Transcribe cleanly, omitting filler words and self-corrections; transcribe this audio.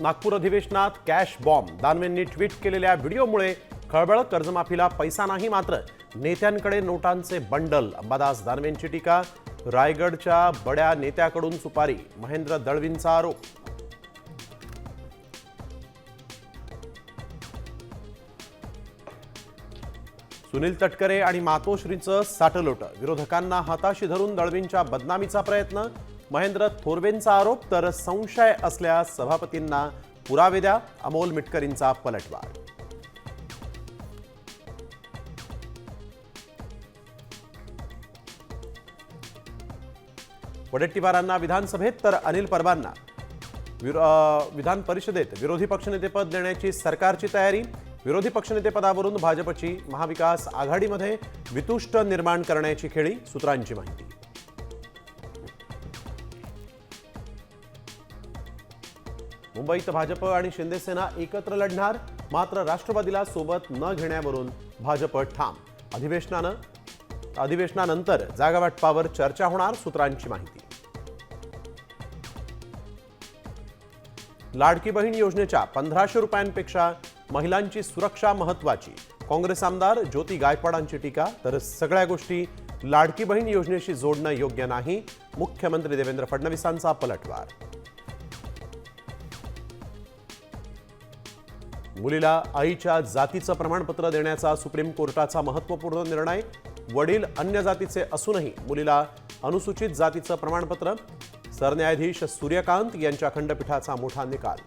नागपूर अधिवेशनात cash bomb. दानवेंनी tweet केलेल्या व्हिडिओमुळे खळबळ. कर्जमाफीला पैसा नाही, मात्र नेत्यांकडे नोटांचे बंडल. अंबादास दानवेंची टीका. रायगडच्या बड्या नेत्याकडून सुपारी. महेंद्र दळवींचा आरोप. सुनील तटकरे आणि मातोश्रीचं साटलोट. विरोधकांना हाताशी धरून दळवींच्या बदनामीचा प्रयत्न. महेंद्र थोरवेंचा आरोप. तर संशय असल्यास सभापतींना पुरावे द्या. अमोल मिटकरींचा पलटवार. वडेट्टीवारांना विधानसभेत तर अनिल परबांना विधान परिषदेत विरोधी पक्षनेतेपद देण्याची सरकारची तयारी. विरोधी पक्षनेतेपदावरून भाजपची महाविकास आघाडीमध्ये वितुष्ट निर्माण करण्याची खेळी. सूत्रांची माहिती. मुंबईत भाजप आणि शिंदेसेना एकत्र लढणार, मात्र राष्ट्रवादीला सोबत न घेण्यावरून भाजप ठाम. अधिवेशनानंतर जागावाटपावर चर्चा होणार. सूत्रांची माहिती. लाडकी बहीण योजनेच्या 1500 रुपयांपेक्षा महिलांची सुरक्षा महत्त्वाची. काँग्रेस आमदार ज्योती गायकवाडांची टीका. तर सगळ्या गोष्टी लाडकी बहीण योजनेशी जोडणं योग्य नाही. मुख्यमंत्री देवेंद्र फडणवीसांचा पलटवार. मुलीला आईच्या जातीचं प्रमाणपत्र देण्याचा सुप्रीम कोर्टाचा महत्त्वपूर्ण निर्णय. वडील अन्य जातीचे असूनही मुलीला अनुसूचित जातीचं प्रमाणपत्र. सरन्यायाधीश सूर्यकांत यांच्या खंडपीठाचा मोठा निकाल.